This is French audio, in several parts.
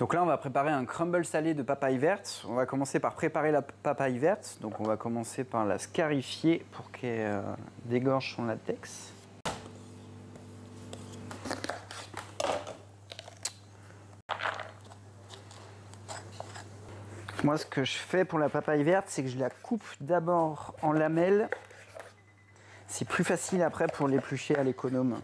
Donc là, on va préparer un crumble salé de papaye verte. On va commencer par préparer la papaye verte. Donc on va commencer par la scarifier pour qu'elle dégorge son latex. Moi, ce que je fais pour la papaye verte, c'est que je la coupe d'abord en lamelles. C'est plus facile après pour l'éplucher à l'économe.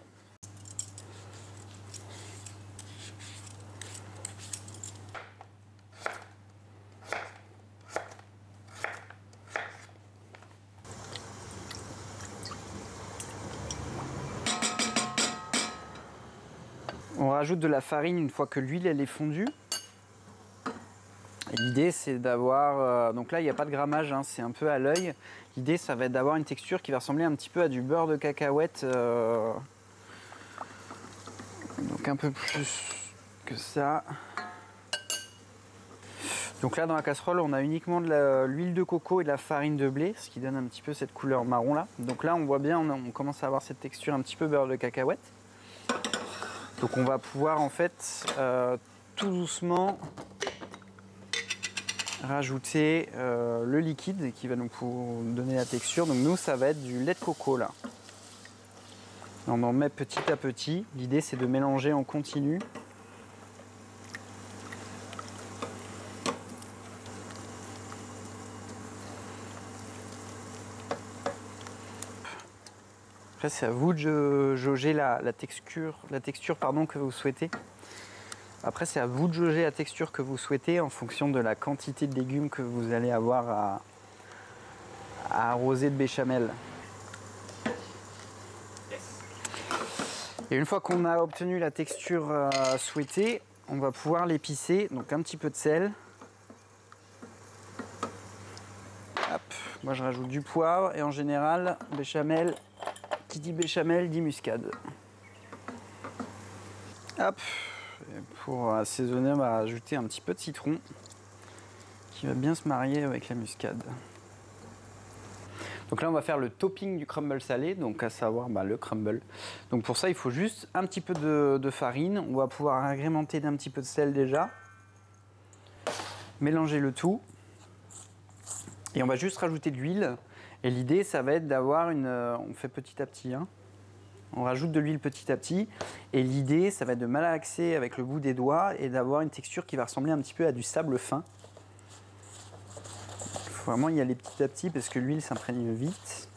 On rajoute de la farine une fois que l'huile elle est fondue. L'idée c'est d'avoir, donc là il n'y a pas de grammage, hein, c'est un peu à l'œil. L'idée ça va être d'avoir une texture qui va ressembler un petit peu à du beurre de cacahuète. Donc un peu plus que ça. Donc là dans la casserole on a uniquement de l'huile de coco et de la farine de blé, ce qui donne un petit peu cette couleur marron là. Donc là on voit bien, on commence à avoir cette texture un petit peu beurre de cacahuète. Donc on va pouvoir en fait tout doucement rajouter le liquide qui va nous donner la texture. Donc nous ça va être du lait de coco là. On en met petit à petit. L'idée c'est de mélanger en continu. Après c'est à vous de jauger la texture que vous souhaitez. Après, c'est à vous de jauger la texture que vous souhaitez en fonction de la quantité de légumes que vous allez avoir à arroser de béchamel. Et une fois qu'on a obtenu la texture souhaitée, on va pouvoir l'épicer. Donc un petit peu de sel. Hop. Moi, je rajoute du poivre et en général, béchamel, qui dit béchamel dit muscade. Hop. Et pour assaisonner, on va ajouter un petit peu de citron qui va bien se marier avec la muscade. Donc là, on va faire le topping du crumble salé, donc à savoir le crumble. Donc pour ça, il faut juste un petit peu de farine. On va pouvoir agrémenter d'un petit peu de sel déjà. Mélanger le tout. Et on va juste rajouter de l'huile. Et l'idée, ça va être d'avoir une... on fait petit à petit, hein. On rajoute de l'huile petit à petit et l'idée ça va être de malaxer avec le bout des doigts et d'avoir une texture qui va ressembler un petit peu à du sable fin. Il faut vraiment y aller petit à petit parce que l'huile s'imprègne vite.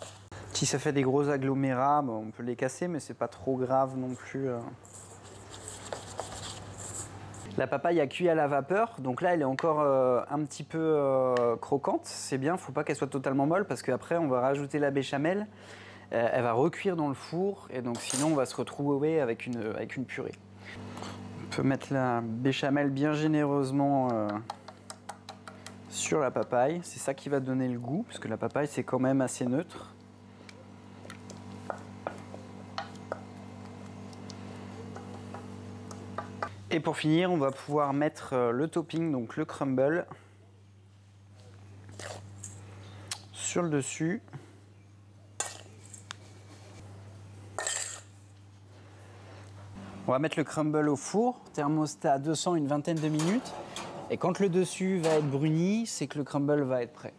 Si ça fait des gros agglomérats, on peut les casser mais c'est pas trop grave non plus. La papaye a cuit à la vapeur, donc là elle est encore un petit peu croquante. C'est bien, faut pas qu'elle soit totalement molle parce qu'après on va rajouter la béchamel. Elle va recuire dans le four et donc sinon on va se retrouver avec une purée. On peut mettre la béchamel bien généreusement sur la papaye. C'est ça qui va donner le goût parce que la papaye c'est quand même assez neutre. Et pour finir, on va pouvoir mettre le topping, donc le crumble, sur le dessus. On va mettre le crumble au four, thermostat à 200 une vingtaine de minutes. Et quand le dessus va être bruni, c'est que le crumble va être prêt.